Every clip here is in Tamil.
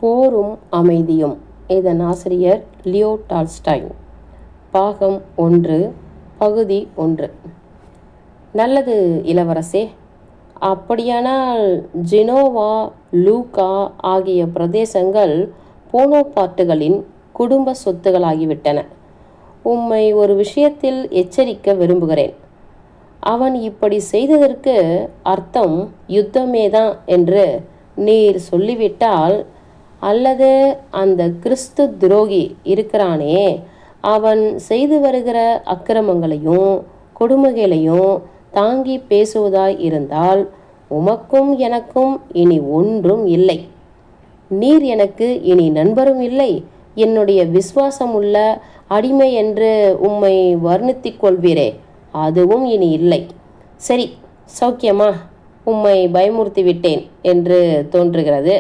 போரும் அமைதியும். இதன் ஆசிரியர் லியோ டால்ஸ்டாய். பாகம் 1, பகுதி 1. நல்லது இளவரசே. அப்படியானால் ஜெனோவா, லூகா ஆகிய பிரதேசங்கள் போனோபார்ட்டுகளின் குடும்ப சொத்துகளாகிவிட்டன. உம்மை ஒரு விஷயத்தில் எச்சரிக்க விரும்புகிறேன். அவன் இப்படி செய்ததற்கு அர்த்தம் யுத்தமேதான் என்று நீர் சொல்லிவிட்டால், அல்லது அந்த கிறிஸ்து துரோகி இருக்கிறானே, அவன் செய்து வருகிற அக்கிரமங்களையும் கொடுமைகளையும் தாங்கி பேசுவதாய் இருந்தால், உமக்கும் எனக்கும் இனி ஒன்றும் இல்லை. நீர் எனக்கு இனி நண்பரும் இல்லை, என்னுடைய விசுவாசம் உள்ள அடிமை என்று உம்மை வர்ணித்திக் கொள்வீரே, அதுவும் இனி இல்லை. சரி, சௌக்கியமா? உம்மை பயமுறுத்தி விட்டேன் என்று தோன்றுகிறது.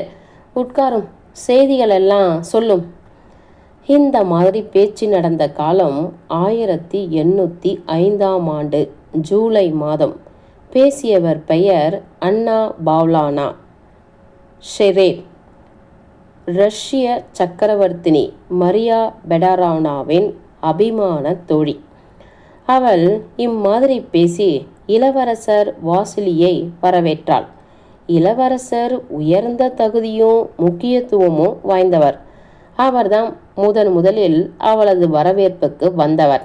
உட்காரும், செய்திகள் எல்லாம் சொல்லும். இந்த மாதிரி பேச்சு நடந்த காலம் 1805 ஜூலை மாதம். பேசியவர் பெயர் அன்னா பாவ்லானா ஷெரேவ். ரஷ்ய சக்கரவர்த்தினி மரியா பெடாராவ்னாவின் அபிமான தோழி. அவள் இம்மாதிரி பேசி இளவரசர் வாசிலியை வரவேற்றாள். இளவரசர் உயர்ந்த தகுதியும் முக்கியத்துவமும் வாய்ந்தவர். அவர்தான் முதலில் அவளது வரவேற்புக்கு வந்தவர்.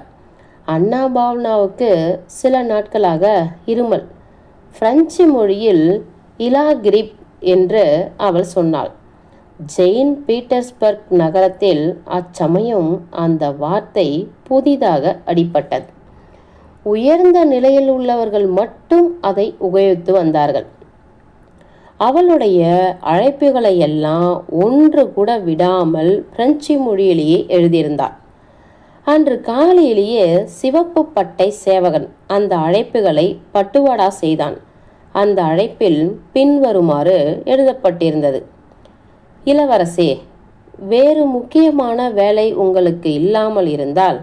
அன்னா பாவ்னாவுக்கு சில நாட்களாக இருமல். பிரெஞ்சு மொழியில் இலா கிரிப் என்று அவள் சொன்னாள். செயின்ட் பீட்டர்ஸ்பர்க் நகரத்தில் அச்சமயம் அந்த வார்த்தை புதிதாக அடிபட்டது. உயர்ந்த நிலையில் உள்ளவர்கள் மட்டும் அதை உபயோகித்து வந்தார்கள். அவளுடைய அழைப்புகளை எல்லாம் ஒன்று கூட விடாமல் பிரெஞ்சு மொழியிலேயே எழுதியிருந்தாள். அன்று காலையிலேயே சிவப்பு பட்டை சேவகன் அந்த அழைப்புகளை பட்டுவாடா செய்தான். அந்த அழைப்பில் பின்வருமாறு எழுதப்பட்டிருந்தது: இளவரசே, வேறு முக்கியமான வேலை உங்களுக்கு இல்லாமல் இருந்தால்,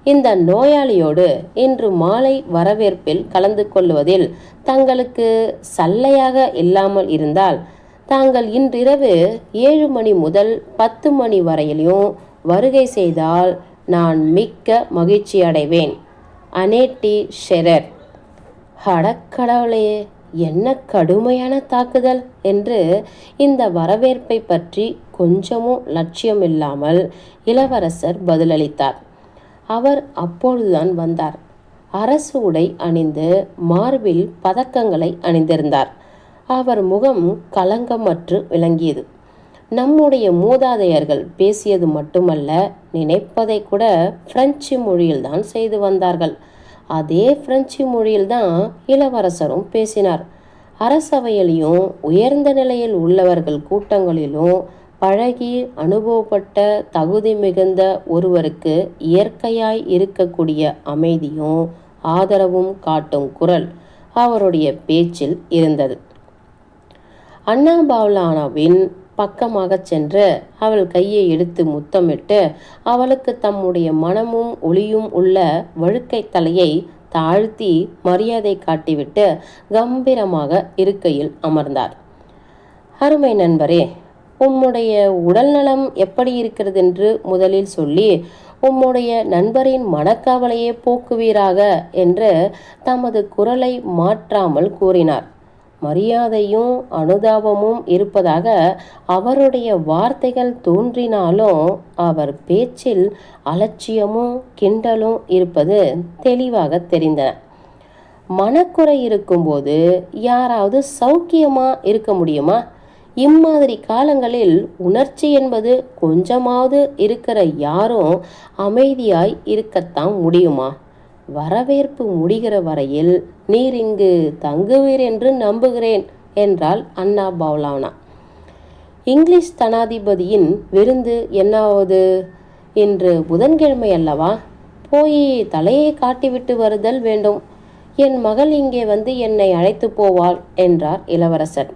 இந்த நோயாளியோடு இன்று மாலை வரவேற்பில் கலந்து கொள்வதில் தங்களுக்கு சல்லையாக இல்லாமல் இருந்தால், தாங்கள் இன்றிரவு 7 மணி முதல் 10 மணி வரையிலும் வருகை செய்தால் நான் மிக்க மகிழ்ச்சி அடைவேன். அனேட்டி ஷெரர். அடக்கடவுளே, என்ன கடுமையான தாக்குதல் என்று இந்த வரவேற்பை பற்றி கொஞ்சமும் லட்சியமில்லாமல் இளவரசர் பதிலளித்தார். அவர் அப்பொழுதுதான் வந்தார். அரசு உடை அணிந்து மார்பில் பதக்கங்களை அணிந்திருந்தார். அவர் முகம் கலங்கமற்று விளங்கியது. நம்முடைய மூதாதையர்கள் பேசியது மட்டுமல்ல, நினைப்பதை கூட பிரெஞ்சு மொழியில்தான் செய்து வந்தார்கள். அதே பிரெஞ்சு மொழியில்தான் இளவரசரும் பேசினார். அரசவையிலும் உயர்ந்த நிலையில் உள்ளவர்கள் கூட்டங்களிலும் பழகி அனுபவப்பட்ட தகுதி மிகுந்த ஒருவருக்கு இயற்கையாய் இருக்கக்கூடிய அமைதியும் ஆதரவும் காட்டும் குரல் அவருடைய பேச்சில் இருந்தது. அன்னா பாவ்லானாவின் பக்கமாக சென்று அவள் கையை எடுத்து முத்தமிட்டு அவளுக்கு தம்முடைய மனமும் ஒளியும் உள்ள வழுக்கை தலையை தாழ்த்தி மரியாதை காட்டிவிட்டு கம்பீரமாக இருக்கையில் அமர்ந்தார். அருமை நண்பரே, உம்முடைய உடல் நலம் எப்படி இருக்கிறது என்று முதலில் சொல்லி, உம்முடைய நண்பரின் மனக்கவலையை போக்குவீராக என்று தமது குரலை மாற்றாமல் கூறினார். மரியாதையும் அனுதாபமும் இருப்பதாக அவருடைய வார்த்தைகள் தோன்றினாலும் அவர் பேச்சில் அலட்சியமும் கிண்டலும் இருப்பது தெளிவாக தெரிந்தன. மனக்குறை இருக்கும்போது யாராவது சௌக்கியமா இருக்க முடியுமா? இம்மாதிரி காலங்களில் உணர்ச்சி என்பது கொஞ்சமாவது இருக்கிற யாரும் அமைதியாய் இருக்கத்தான் முடியுமா? வரவேற்பு முடிகிற வரையில் நீர் இங்கு தங்குவீர் என்று நம்புகிறேன் என்றாள் அன்னா பாவ்லானா. இங்கிலீஷ் தனாதிபதியின் விருந்து என்னாவது? இன்று புதன்கிழமை அல்லவா? போய் தலையை காட்டிவிட்டு வருதல் வேண்டும். என் மகள் இங்கே வந்து என்னை அழைத்து போவாள் என்றார் இளவரசர்.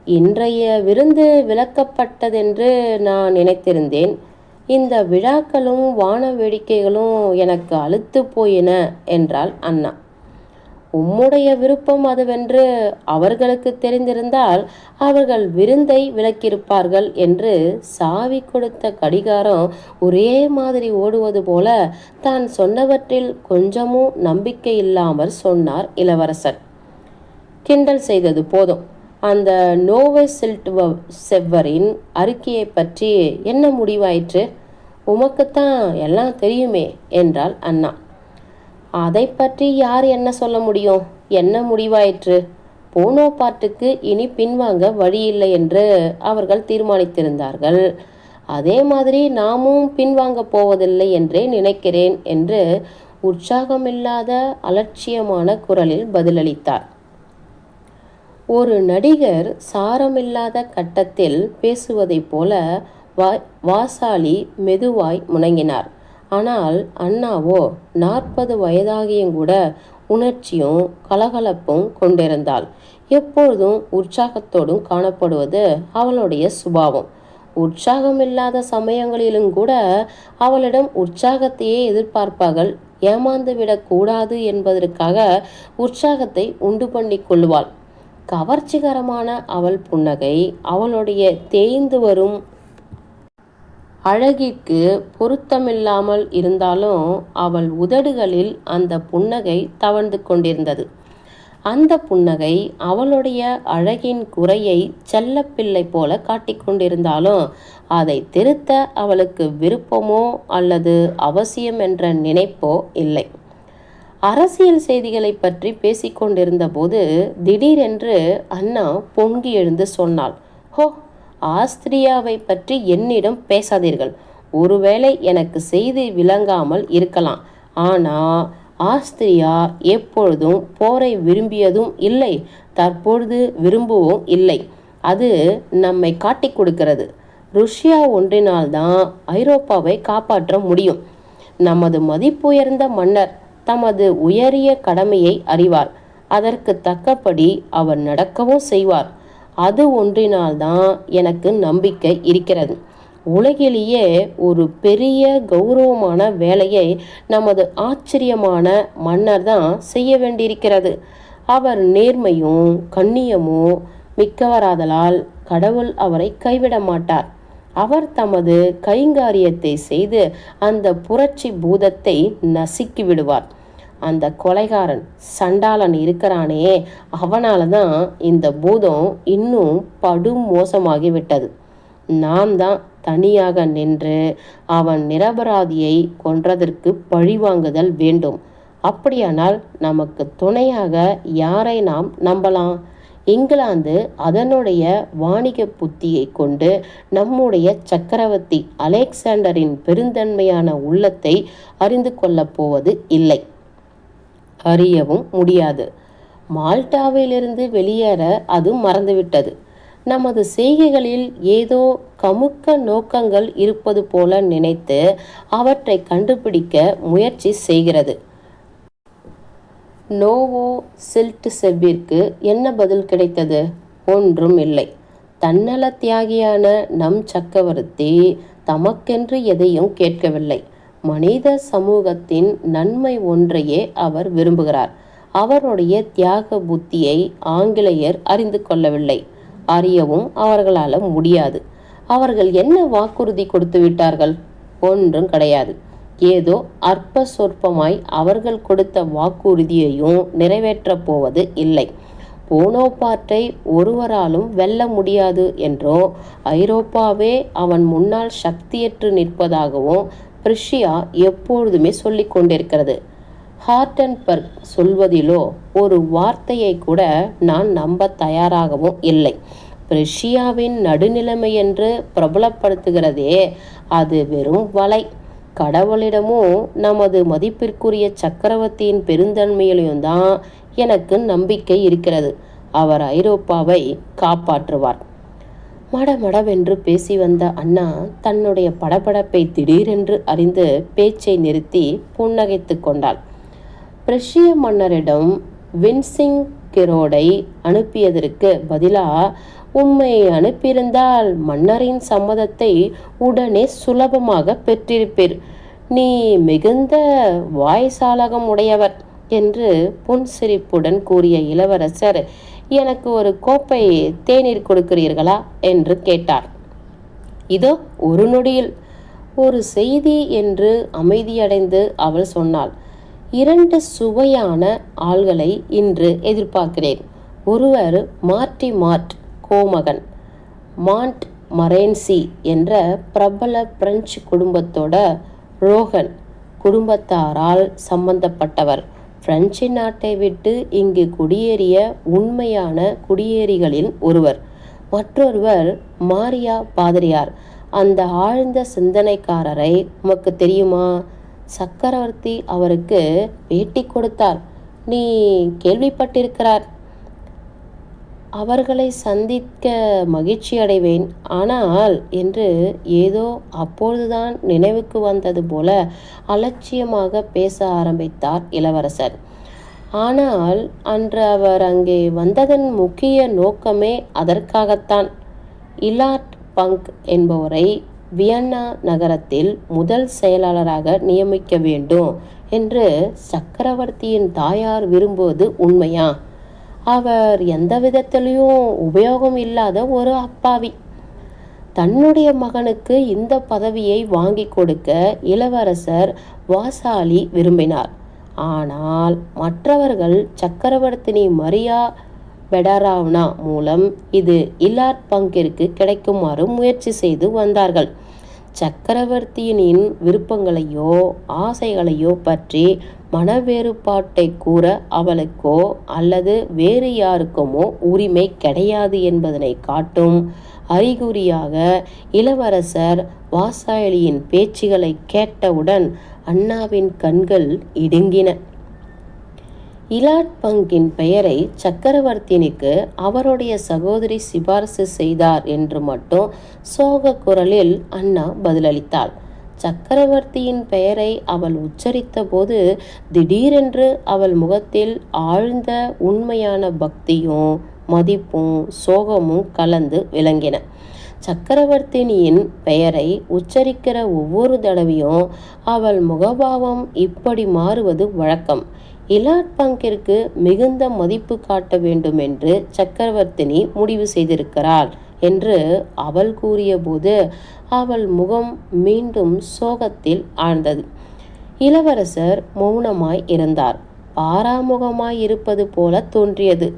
இன்றைய விருந்து விலக்கப்பட்டதென்று நான் நினைத்திருந்தேன். இந்த விழாக்களும் வான வேடிக்கைகளும் எனக்கு அலுத்து போயின என்றாள் அண்ணா. உம்முடைய விருப்பம் அதுவென்று அவர்களுக்கு தெரிந்திருந்தால் அவர்கள் விருந்தை விலக்கியிருப்பார்கள் என்று சாவி கொடுத்த கடிகாரம் ஒரே மாதிரி ஓடுவது போல தான் சொன்னவற்றில் கொஞ்சமும் நம்பிக்கை இல்லாமல் சொன்னார் இளவரசர். கிண்டல் செய்தது போதும். அந்த நோவை செவ்வரின் அறிக்கையை பற்றி என்ன முடிவாயிற்று? உமக்குத்தான் எல்லாம் தெரியுமே என்றாள் அண்ணா. அதை பற்றி யார் என்ன சொல்ல முடியும்? என்ன முடிவாயிற்று? போனோபார்ட்டுக்கு இனி பின்வாங்க வழியில்லை என்று அவர்கள் தீர்மானித்திருந்தார்கள். அதே மாதிரி நாமும் பின்வாங்க போவதில்லை என்றே நினைக்கிறேன் என்று உற்சாகமில்லாத அலட்சியமான குரலில் பதிலளித்தார். ஒரு நடிகர் சாரமில்லாத கட்டத்தில் பேசுவதைப் போல வாசாலி மெதுவாய் முணங்கினார். ஆனால் அண்ணாவோ 40 வயதாகியும் கூட உணர்ச்சியும் கலகலப்பும் கொண்டிருந்தாள். எப்பொழுதும் உற்சாகத்தோடும் காணப்படுவது அவளுடைய சுபாவம். உற்சாகமில்லாத சமயங்களிலும் கூட அவளிடம் உற்சாகத்தையே எதிர்பார்ப்பார்கள். ஏமாந்து விடக்கூடாது என்பதற்காக உற்சாகத்தை உண்டு பண்ணி கொள்வாள். கவர்ச்சிகரமான அவள் புன்னகை அவளுடைய தேய்ந்து வரும் அழகிற்கு பொருத்தமில்லாமல் இருந்தாலும் அவள் உதடுகளில் அந்த புன்னகை தவழ்ந்து கொண்டிருந்தது. அந்த புன்னகை அவளுடைய அழகின் குறையை செல்லப்பிள்ளை போல காட்டிக்கொண்டிருந்தாலும் அதை திருத்த அவளுக்கு விருப்பமோ அல்லது அவசியம் என்ற நினைப்போ இல்லை. அரசியல் செய்திகளை பற்றி பேசிக்கொண்டிருந்த போது திடீரென்று அண்ணா பொங்கி எழுந்து சொன்னாள், ஹோ, ஆஸ்திரியாவை பற்றி என்னிடம் பேசாதீர்கள். ஒருவேளை எனக்கு செய்தி விளங்காமல் இருக்கலாம். ஆனால் ஆஸ்திரியா எப்பொழுதும் போரை விரும்பியதும் இல்லை, தற்பொழுது விரும்பவும் இல்லை. அது நம்மை காட்டி கொடுக்கிறது. ருஷ்யா ஒன்றினால்தான் ஐரோப்பாவை காப்பாற்ற முடியும். நமது மதிப்புயர்ந்த மன்னர் தமது உயரிய கடமையை அறிவார். அதற்கு தக்கபடி அவர் நடக்கவும் செய்வார். அது ஒன்றினால்தான் எனக்கு நம்பிக்கை இருக்கிறது. உலகிலேயே ஒரு பெரிய கௌரவமான வேலையை நமது ஆச்சரியமான மன்னர் தான் செய்ய வேண்டியிருக்கிறது. அவர் நேர்மையும் கண்ணியமும் மிக்கவராதலால் கடவுள் அவரை கைவிட மாட்டார். அவர் தமது கைங்காரியத்தை செய்து அந்த புரட்சி பூதத்தை நசுக்கி விடுவார். அந்த கொலைகாரன் சண்டாளன் இருக்கிறானே, அவனால தான் இந்த பூதம் இன்னும் படும் மோசமாகிவிட்டது. நாம் தான் தனியாக நின்று அவன் நிரபராதியை கொன்றதற்கு பழிவாங்குதல் வேண்டும். அப்படியானால் நமக்கு துணையாக யாரை நாம் நம்பலாம்? இங்கிலாந்து அதனுடைய வாணிக புத்தியை கொண்டு நம்முடைய சக்கரவர்த்தி அலெக்சாண்டரின் பெருந்தன்மையான உள்ளத்தை அறிந்து கொள்ளப் போவது இல்லை. அறியவும் முடியாது. மால்டாவிலிருந்து வெளியேற அது மறந்துவிட்டது. நமது செய்கைகளில் ஏதோ கமுக்க நோக்கங்கள் இருப்பது போல நினைத்து அவற்றை கண்டுபிடிக்க முயற்சி செய்கிறது. நோவோ செவ்விற்கு என்ன பதில் கிடைத்தது? ஒன்றும் இல்லை. தன்னல தியாகியான நம் சக்கரவர்த்தி தமக்கென்று எதையும் கேட்கவில்லை. மனித சமூகத்தின் நன்மை ஒன்றையே அவர் விரும்புகிறார். அவருடைய தியாக புத்தியை ஆங்கிலேயர் அறிந்து கொள்ளவில்லை. அறியவும் அவர்களால் முடியாது. அவர்கள் என்ன வாக்குறுதி கொடுத்து விட்டார்கள்? ஒன்றும் கிடையாது. ஏதோ அற்ப சொற்பமாய் அவர்கள் கொடுத்த வாக்குறுதியையும் நிறைவேற்றப் போவது இல்லை. போனோபார்ட்டை ஒருவராலும் வெல்ல முடியாது என்றும் ஐரோப்பாவே அவன் முன்னால் சக்தியற்று நிற்பதாகவும் பிரஷ்யா எப்பொழுதுமே சொல்லி கொண்டிருக்கிறது. ஹார்டன்பர்க் சொல்வதிலோ ஒரு வார்த்தையை கூட நான் நம்ப தயாராகவும் இல்லை. பிரஷ்யாவின் நடுநிலைமை என்று பிரபலப்படுத்துகிறதே, அது வெறும் வலை. கடவுளிடமும் நமது மதிப்பிற்குரிய சக்கரவர்த்தியின் பெருந்தன்மையிலும் தான் எனக்கு நம்பிக்கை இருக்கிறது. அவர் ஐரோப்பாவை காப்பாற்றுவார். மடமடவென்று பேசி வந்த அண்ணா தன்னுடைய படபடப்பை திடீரென்று அறிந்து பேச்சை நிறுத்தி புன்னகைத்து கொண்டாள். பிரஷ்ய மன்னரிடம் வின்சிங் கெரோடை அனுப்பியதற்கு பதிலாக உம்மை அனுப்பியிருந்தால் மன்னரின் சம்மதத்தை உடனே சுலபமாக பெற்றிருப்பீர். நீ மிகுந்த வாய்சாலகம் உடையவர் என்று புன்சிரிப்புடன் கூறிய இளவரசர், எனக்கு ஒரு கோப்பை தேநீர் கொடுக்கிறீர்களா என்று கேட்டார். இதோ ஒரு நொடியில். ஒரு செய்தி என்று அமைதியடைந்து அவள் சொன்னாள். 2 சுவையான ஆள்களை இன்று எதிர்பார்க்கிறேன். ஒருவர் மார்ட் கோமகன், மாண்ட் மரேன்சி என்ற பிரபல பிரெஞ்சு குடும்பத்தோட ரோகன் குடும்பத்தாரால் சம்பந்தப்பட்டவர். பிரெஞ்சு நாட்டை விட்டு இங்கு குடியேறிய உண்மையான குடியேறிகளில் ஒருவர். மற்றொருவர் மாரியா பாதிரியார். அந்த ஆழ்ந்த சிந்தனைக்காரரை உமக்கு தெரியுமா? சக்கரவர்த்தி அவருக்கு பேட்டி கொடுத்தார். நீ கேள்விப்பட்டிருக்கிறார். அவர்களை சந்திக்க மகிழ்ச்சி அடைவேன். ஆனால் என்று ஏதோ அப்பொழுதுதான் நினைவுக்கு வந்தது போல அலட்சியமாக பேச ஆரம்பித்தார் இளவரசர். ஆனால் அன்று அவர் அங்கே வந்ததன் முக்கிய நோக்கமே அதற்காகத்தான். இலாட் பங்க் என்பவரை வியன்னா நகரத்தில் முதல் செயலாளராக நியமிக்க வேண்டும் என்று சக்கரவர்த்தியின் தாயார் விரும்புவது உண்மையா? அவர் எந்த விதத்திலையும் உபயோகம் இல்லாத ஒரு அப்பாவி. தன்னுடைய மகனுக்கு இந்த பதவியை வாங்கி கொடுக்க இளவரசர் வாசாலி விரும்பினார். ஆனால் மற்றவர்கள் சக்கரவர்த்தினி மரியா பெடாராவ்னா மூலம் இது இலாட் பங்கிற்கு கிடைக்குமாறு முயற்சி செய்து வந்தார்கள். சக்கரவர்த்தியின் விருப்பங்களையோ ஆசைகளையோ பற்றி மனவேறுபாட்டை கூற அவளுக்கோ அல்லது வேறு யாருக்குமோ உரிமை கிடையாது என்பதனை காட்டும் அறிகுறியாக இளவரசர் வாசாலியின் பேச்சுகளை கேட்டவுடன் அண்ணாவின் கண்கள் இடுங்கின. இலாட் பங்கின் பெயரை சக்கரவர்த்தினிக்கு அவருடைய சகோதரி சிபாரிசு செய்தார் என்று மட்டும் சோக குரலில் அண்ணா பதிலளித்தாள். சக்கரவர்த்தியின் பெயரை அவள் உச்சரித்த போது திடீரென்று அவள் முகத்தில் ஆழ்ந்த உண்மையான பக்தியும் மதிப்பும் சோகமும் கலந்து விளங்கின. சக்கரவர்த்தினியின் பெயரை உச்சரிக்கிற ஒவ்வொரு தடவையும் அவள் முகபாவம் இப்படி மாறுவது வழக்கம். இலாட் பங்கிற்கு மிகுந்த மதிப்பு காட்ட வேண்டும் என்று சக்கரவர்த்தினி முடிவு செய்திருக்கிறாள் என்று அவள் கூறிய போது அவள் முகம் மீண்டும் சோகத்தில் ஆழ்ந்தது. இளவரசர் மௌனமாய் இருந்தார். பாராமுகமாய் இருப்பது போல தோன்றியது.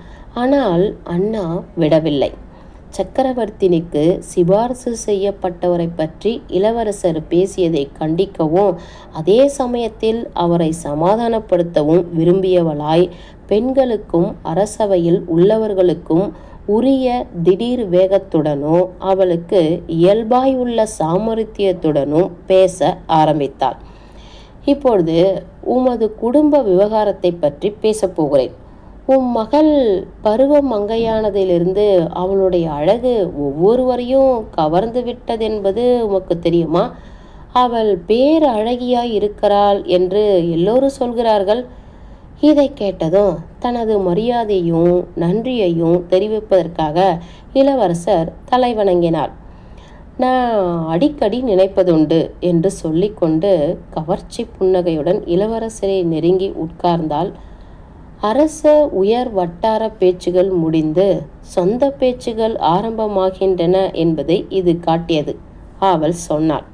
ஆனால் அண்ணா விடவில்லை. சக்கரவர்த்தினிக்கு சிபார்சு செய்யப்பட்டவரை பற்றி இளவரசர் பேசியதை கண்டிக்கவும் அதே சமயத்தில் அவரை சமாதானப்படுத்தவும் விரும்பியவளாய் பெண்களுக்கும் அரசவையில் உள்ளவர்களுக்கும் உரிய திடீர் வேகத்துடனோ அவளுக்கு இயல்பாய் உள்ள சாமர்த்தியத்துடனும் பேச ஆரம்பித்தாள். இப்பொழுது உமது குடும்ப விவகாரத்தை பற்றி பேசப்போகிறேன். உம் மகள் பருவ மங்கையானதிலிருந்து அவளுடைய அழகு ஒவ்வொருவரையும் கவர்ந்து விட்டதென்பது உமக்கு தெரியுமா? அவள் பேர் அழகியாய் இருக்கிறாள் என்று எல்லோரும் சொல்கிறார்கள். இதை கேட்டதும் தனது மரியாதையும் நன்றியையும் தெரிவிப்பதற்காக இளவரசர் தலை வணங்கினார். நான் அடிக்கடி நினைப்பதுண்டு என்று சொல்லிக்கொண்டு கவர்ச்சி புன்னகையுடன் இளவரசரை நெருங்கி உட்கார்ந்தாள். அரச உயர் வட்டார பேச்சுகள் முடிந்து சொந்த பேச்சுகள் ஆரம்பமாகின்றன என்பதை இது காட்டியது. அவள் சொன்னாள்,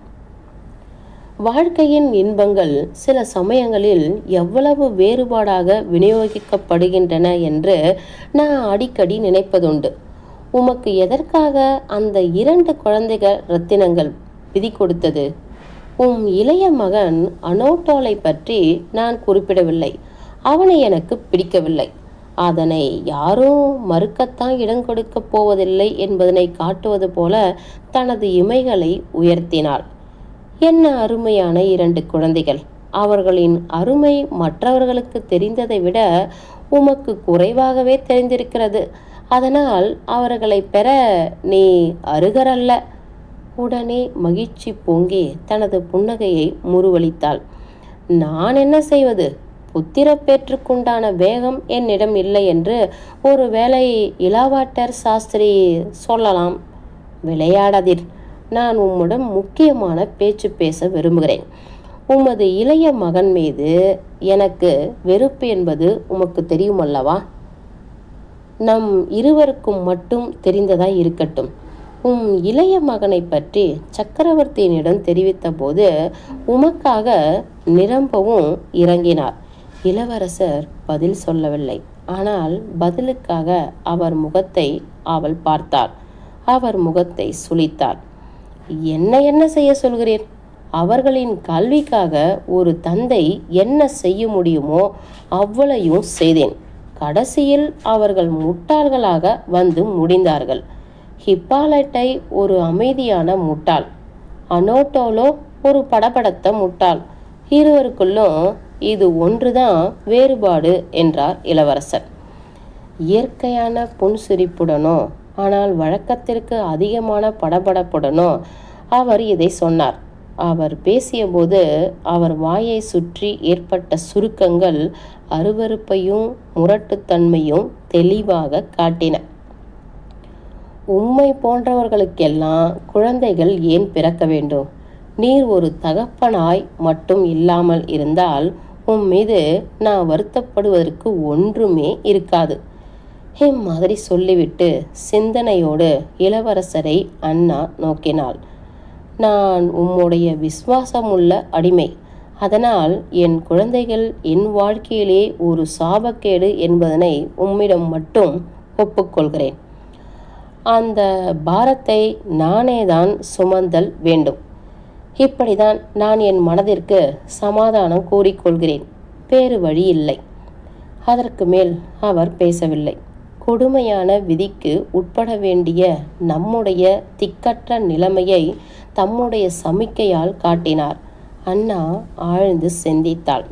வாழ்க்கையின் இன்பங்கள் சில சமயங்களில் எவ்வளவு வேறுபாடாக விநியோகிக்கப்படுகின்றன என்று நான் அடிக்கடி நினைப்பதுண்டு. உமக்கு எதற்காக அந்த 2 குழந்தைகள் ரத்தினங்கள் விதி கொடுத்தது? உம் இளைய மகன் அனோட்டோலை பற்றி நான் குறிப்பிடவில்லை. அவனை எனக்கு பிடிக்கவில்லை. அதனை யாரும் மறுக்கத்தான் இடம் கொடுக்கப் போவதில்லை என்பதனை காட்டுவது போல தனது இமைகளை உயர்த்தினாள். என்ன அருமையான 2 குழந்தைகள்! அவர்களின் அருமை மற்றவர்களுக்கு தெரிந்ததை விட உமக்கு குறைவாகவே தெரிந்திருக்கிறது. அதனால் அவர்களை பெற நீ அருகரல்ல. உடனே மகிழ்ச்சி பொங்கி தனது புன்னகையை முறுவலித்தாள். நான் என்ன செய்வது? புத்திரப்பேற்றுக்குண்டான வேகம் என்னிடம் இல்லை என்று ஒரு வேளை இலாவாட்டர் சாஸ்திரி சொல்லலாம். விளையாடாதீர். நான் உம்முடன் முக்கியமான பேச்சு பேச விரும்புகிறேன். உமது இளைய மகன் மீது எனக்கு வெறுப்பு என்பது உமக்கு தெரியுமல்லவா? நம் இருவருக்கும் மட்டும் தெரிந்ததாய் இருக்கட்டும். இளைய மகனை பற்றி சக்கரவர்த்தியினிடம் தெரிவித்த போது உமக்காக நிரம்பவும் இறங்கினார். இளவரசர் பதில் சொல்லவில்லை. ஆனால் பதிலுக்காக அவர் முகத்தை அவள் பார்த்தாள். அவர் முகத்தை சுளித்தாள். என்ன செய்ய சொல்கிறீர்? அவர்களின் கல்விக்காக ஒரு தந்தை என்ன செய்ய முடியுமோ அவ்வளையும் செய்தேன். கடைசியில் அவர்கள் முட்டாள்களாக வந்து முடிந்தார்கள். ஹிப்பாலைட்டை ஒரு அமைதியான முட்டாள், அனோட்டோலோ ஒரு படபடத்த முட்டாள். இருவருக்குள்ளும் இது ஒன்றுதான் வேறுபாடு என்றார் இளவரசர். இயற்கையான புன்சிரிப்புடனோ ஆனால் வழக்கத்திற்கு அதிகமான படபடப்புடனோ அவர் இதை சொன்னார். அவர் பேசியபோது அவர் வாயை சுற்றி ஏற்பட்ட சுருக்கங்கள் அருவருப்பையும் முரட்டுத்தன்மையும் தெளிவாக காட்டின. உம்மை போன்றவர்களுக்கெல்லாம் குழந்தைகள் ஏன் பிறக்க வேண்டும்? நீர் ஒரு தகப்பனாய் மட்டும் இல்லாமல் இருந்தால் மீது நான் வருத்தப்படுவதற்கு ஒன்றுமே இருக்காது. இம்மாதிரி சொல்லிவிட்டு சிந்தனையோடு இளவரசரை அண்ணா நோக்கினாள். நான் உம்முடைய விசுவாசமுள்ள அடிமை. அதனால் என் குழந்தைகள் என் வாழ்க்கையிலே ஒரு சாபக்கேடு என்பதனை உம்மிடம் மட்டும் ஒப்புக்கொள்கிறேன். அந்த பாரத்தை நானே தான் சுமந்தல் வேண்டும். இப்படிதான் நான் என் மனதிற்கு சமாதானம் கூறிக்கொள்கிறேன். வேறு வழி இல்லை. அதற்கு மேல் அவர் பேசவில்லை. கொடுமையான விதிக்கு உட்பட வேண்டிய நம்முடைய திக்கற்ற நிலைமையை தம்முடைய சமிக்கையால் காட்டினார். அண்ணா ஆழ்ந்து சிந்தித்தாள்.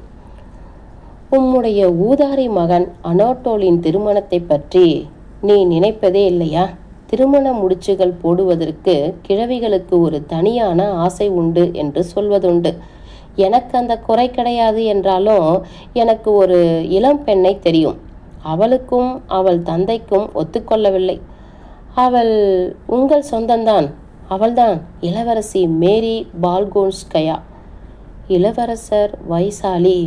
உம்முடைய ஊதாரி மகன் அனோட்டோலின் திருமணத்தை பற்றி நீ நினைப்பதே இல்லையா? திருமண முடிச்சுகள் போடுவதற்கு கிழவிகளுக்கு ஒரு தனியான ஆசை உண்டு என்று சொல்வதுண்டு. எனக்கு அந்த குறை கிடையாது என்றாலும் எனக்கு ஒரு இளம் பெண்ணை தெரியும். அவளுக்கும் அவள் தந்தைக்கும் ஒத்துக்கொள்ளவில்லை. அவள் உங்கள் சொந்தம்தான். அவள்தான் இளவரசி மேரி பால்கோன்ஸ்கயா. இளவரசர் வைசாலி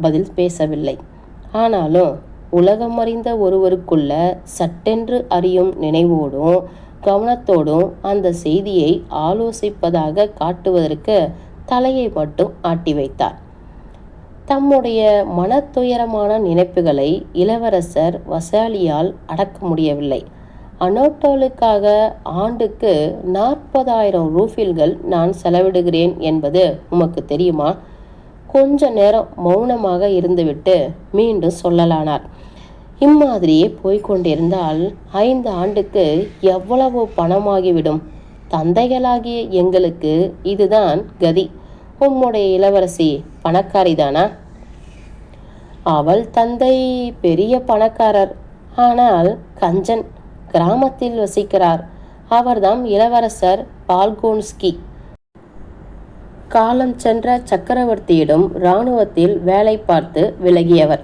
பதில் பேசவில்லை. ஆனாலும் உலகம் அறிந்த ஒருவருக்குள்ள சட்டென்று அறியும் நினைவோடும் கவனத்தோடும் அந்த செய்தியை ஆலோசிப்பதாக காட்டுவதற்கு தலையை மட்டும் ஆட்டி வைத்தார். தம்முடைய மனத்துயரமான நினைப்புகளை இளவரசர் வசாலியால் அடக்க முடியவில்லை. அனோட்டோலுக்காக ஆண்டுக்கு 40,000 ரூபில்கள் நான் செலவிடுகிறேன் என்பது உமக்கு தெரியுமா? கொஞ்ச நேரம் மௌனமாக இருந்துவிட்டு மீண்டும் சொல்லலானார். இம்மாதிரியே போய்கொண்டிருந்தால் 5 ஆண்டுக்கு எவ்வளவு பணமாகிவிடும்? தந்தைகளாகிய எங்களுக்கு இதுதான் கதி. உம்முடைய இளவரசி பணக்காரிதானா? அவள் தந்தை பெரிய பணக்காரர். ஆனால் கஞ்சன். கிராமத்தில் வசிக்கிறார். அவர்தான் இளவரசர் பால்கோன்ஸ்கி. காலம் சென்ற சக்கரவர்த்தியிடம் இராணுவத்தில் வேலை பார்த்து விலகியவர்.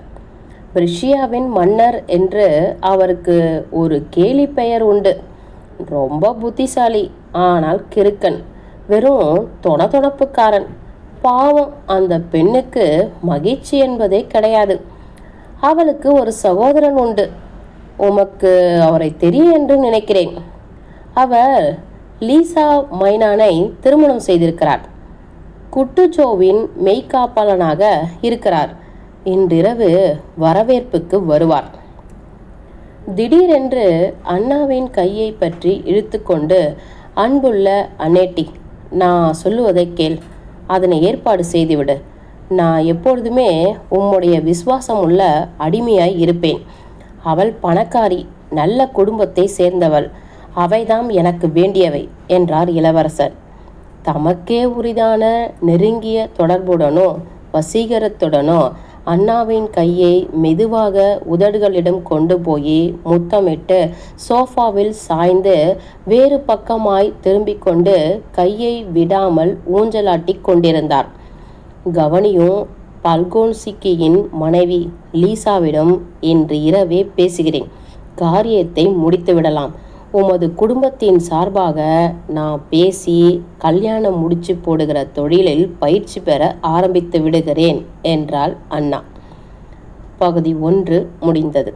பிரஷியாவின் மன்னர் என்று அவருக்கு ஒரு கேலி பெயர் உண்டு. ரொம்ப புத்திசாலி. ஆனால் கிறுக்கன். வெறும் தொணத்தொணப்புக்காரன். பாவம், அந்த பெண்ணுக்கு மகிழ்ச்சி என்பதே கிடையாது. அவளுக்கு ஒரு சகோதரன் உண்டு. உமக்கு அவரை தெரியும் என்று நினைக்கிறேன். அவர் லீசா மைனானை திருமணம் செய்திருக்கிறார். குட்டுஜோவின் மெய்காப்பாளனாக இருக்கிறார். இன்றிரவு வரவேற்புக்கு வருவார். திடீரென்று அண்ணாவின் கையை பற்றி இழுத்துக்கொண்டு, அன்புள்ள அனேட்டி, நான் சொல்லுவதை கேள். அதனை ஏற்பாடு செய்துவிடு. நான் எப்பொழுதுமே உம்முடைய விசுவாசம் உள்ள அடிமையாய் இருப்பேன். அவள் பணக்காரி, நல்ல குடும்பத்தை சேர்ந்தவள். அவைதாம் எனக்கு வேண்டியவை என்றார் இளவரசர். தமக்கே உரிதான நெருங்கிய தொடர்புடனோ வசீகரத்துடனோ அண்ணாவின் கையை மெதுவாக உதடுகளிடம் கொண்டு போய் முத்தமிட்டு சோஃபாவில் சாய்ந்து வேறு பக்கமாய் திரும்பிக் கொண்டு கையை விடாமல் ஊஞ்சலாட்டி கொண்டிருந்தார். கவனியும், பால்கோன்ஸ்கியின் மனைவி லீசாவிடம் இன்று இரவே பேசுகிறேன். காரியத்தை முடித்து விடலாம். உமது குடும்பத்தின் சார்பாக நான் பேசி கல்யாணம் முடிச்சு போடுகிற தொழிலில் பயிற்சி பெற ஆரம்பித்து விடுகிறேன் என்றாள் அண்ணா. பகுதி 1 முடிந்தது.